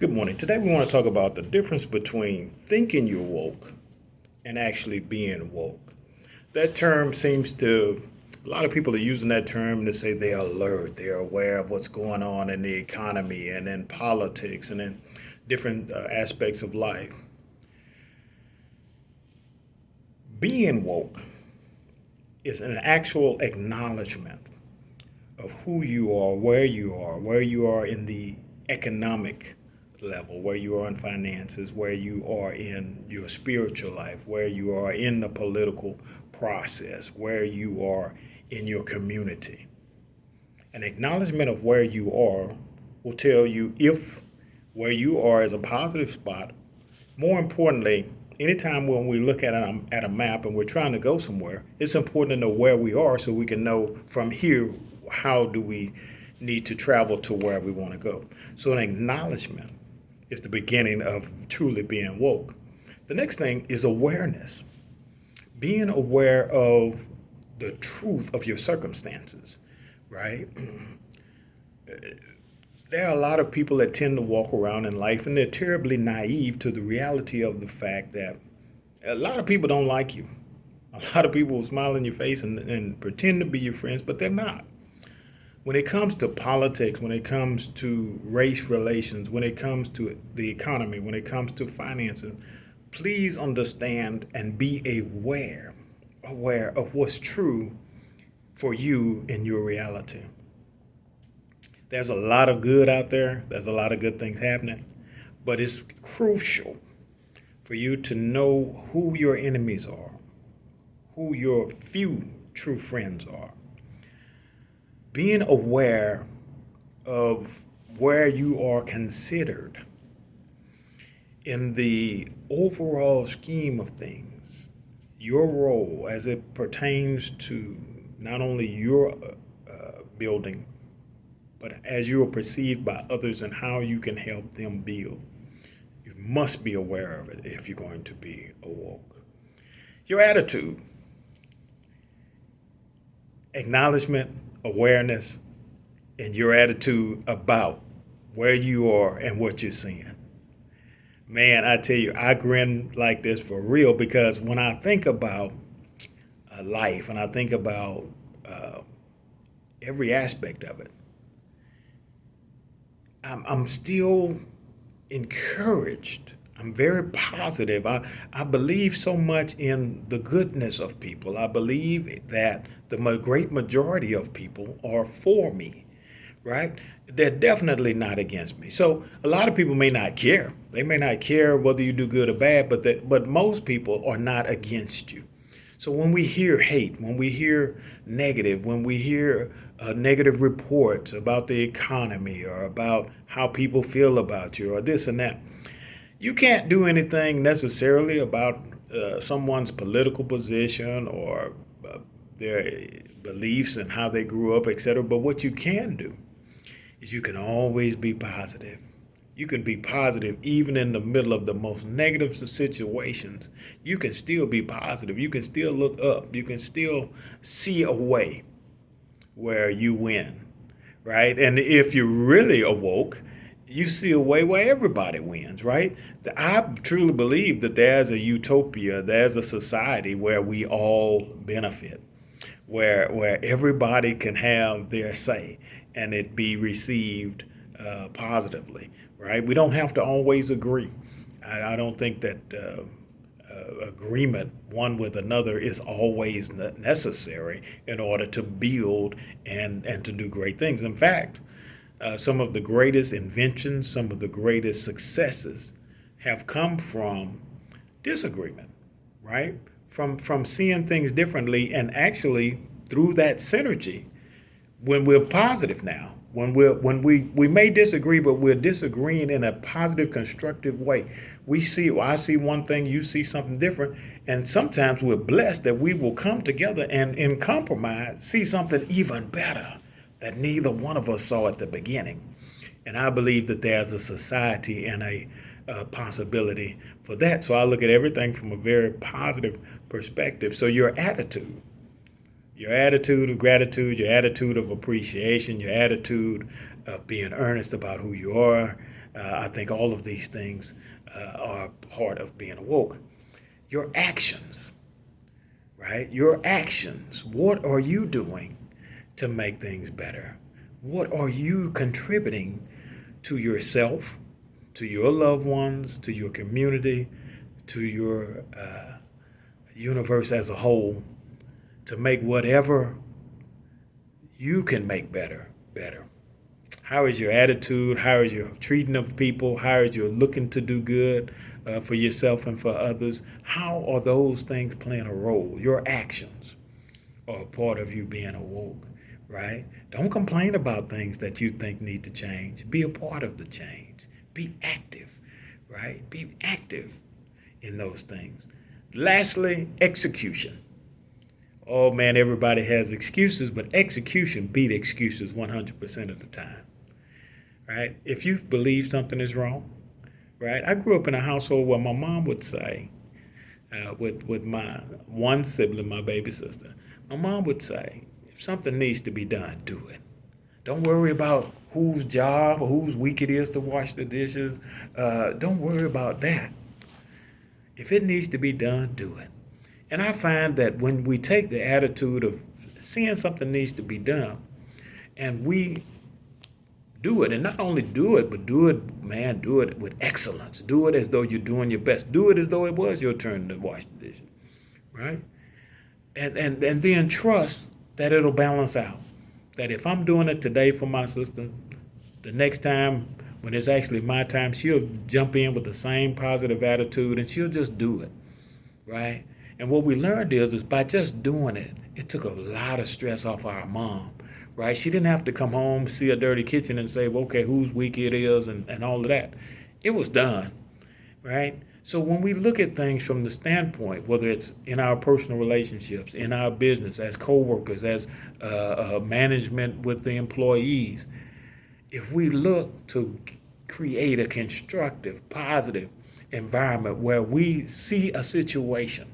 Good morning. Today we want to talk about the difference between thinking you're woke and actually being woke. That term a lot of people are using that term to say they're alert, they're aware of what's going on in the economy and in politics and in different aspects of life. Being woke is an actual acknowledgement of who where you are in the economic level, where you are in finances, where you are in your spiritual life, where you are in the political process, where you are in your community. An acknowledgement of where you are will tell you if where you are is a positive spot. More importantly, anytime when we look at a map and we're trying to go somewhere, it's important to know where we are so we can know from here how do we need to travel to where we want to go. So an acknowledgement is the beginning of truly being woke. The next thing is awareness. Being aware of the truth of your circumstances, right? There are a lot of people that tend to walk around in life and they're terribly naive to the reality of the fact that a lot of people don't like you. A lot of people will smile in your face and pretend to be your friends, but they're not. When it comes to politics, when it comes to race relations, when it comes to the economy, when it comes to finances, please understand and be aware of what's true for you in your reality. There's a lot of good out there. There's a lot of good things happening, but it's crucial for you to know who your enemies are, who your few true friends are. Being aware of where you are considered in the overall scheme of things, your role as it pertains to not only your building, but as you are perceived by others and how you can help them build. You must be aware of it if you're going to be awoke. Your attitude, acknowledgement, awareness, and your attitude about where you are and what you're seeing. Man, I tell you, I grin like this for real because when I think about life and I think about every aspect of it, I'm still encouraged. I'm very positive. I believe so much in the goodness of people. I believe that the great majority of people are for me, right? They're definitely not against me. So a lot of people may not care. They may not care whether you do good or bad, but most people are not against you. So when we hear hate, when we hear negative, when we hear negative reports about the economy or about how people feel about you or this and that, you can't do anything necessarily about someone's political position or their beliefs and how they grew up, etc. But what you can do is you can always be positive. You can be positive even in the middle of the most negative of situations. You can still be positive. You can still look up. You can still see a way where you win, right? And if you're really awoke, you see a way where everybody wins, right? I truly believe that there's a utopia, there's a society where we all benefit, where everybody can have their say and it be received positively, right? We don't have to always agree. I don't think that agreement one with another is always necessary in order to build and to do great things. In fact, some of the greatest inventions, some of the greatest successes have come from disagreement, right? From seeing things differently and actually through that synergy when we're positive now, when we may disagree, but we're disagreeing in a positive, constructive way. I see one thing, you see something different, and sometimes we're blessed that we will come together and in compromise see something even better that neither one of us saw at the beginning. And I believe that there's a society and a possibility for that. So I look at everything from a very positive perspective. So your attitude of gratitude, your attitude of appreciation, your attitude of being earnest about who you are, I think all of these things are part of being awoke. Your actions, right? Your actions. What are you doing to make things better? What are you contributing to yourself, to your loved ones, to your community, to your universe as a whole, to make whatever you can make better, better? How is your attitude? How is your treating of people? How is your looking to do good for yourself and for others? How are those things playing a role? Your actions are a part of you being awoke, right? Don't complain about things that you think need to change. Be a part of the change. Be active, right? Be active in those things. Lastly, execution. Oh man, everybody has excuses, but execution beat excuses 100% of the time, right? If you believe something is wrong, right? I grew up in a household where my mom would say, with my one sibling, my baby sister, my mom would say, if something needs to be done, do it. Don't worry about whose job or whose week it is to wash the dishes. Don't worry about that. If it needs to be done, do it. And I find that when we take the attitude of seeing something needs to be done and we do it, and not only do it, but do it, man, do it with excellence. Do it as though you're doing your best. Do it as though it was your turn to wash the dishes, right? And then trust that it'll balance out. That if I'm doing it today for my sister, the next time when it's actually my time, she'll jump in with the same positive attitude and she'll just do it, right? And what we learned is by just doing it, it took a lot of stress off our mom, right? She didn't have to come home, see a dirty kitchen and say, well, okay, whose week it is and all of that. It was done, right? So when we look at things from the standpoint, whether it's in our personal relationships, in our business, as co-workers, as management with the employees, if we look to create a constructive, positive environment where we see a situation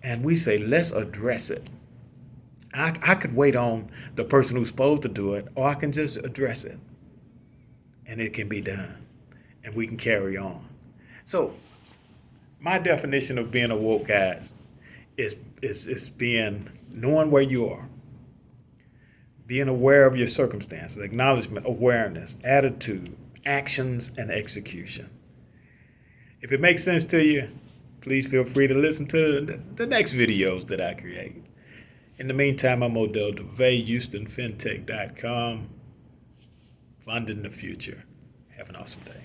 and we say, let's address it. I could wait on the person who's supposed to do it, or I can just address it and it can be done and we can carry on. So my definition of being awoke, guys, is being knowing where you are, being aware of your circumstances, acknowledgement, awareness, attitude, actions, and execution. If it makes sense to you, please feel free to listen to the next videos that I create. In the meantime, I'm Odell DeVay, HoustonFinTech.com, funding the future. Have an awesome day.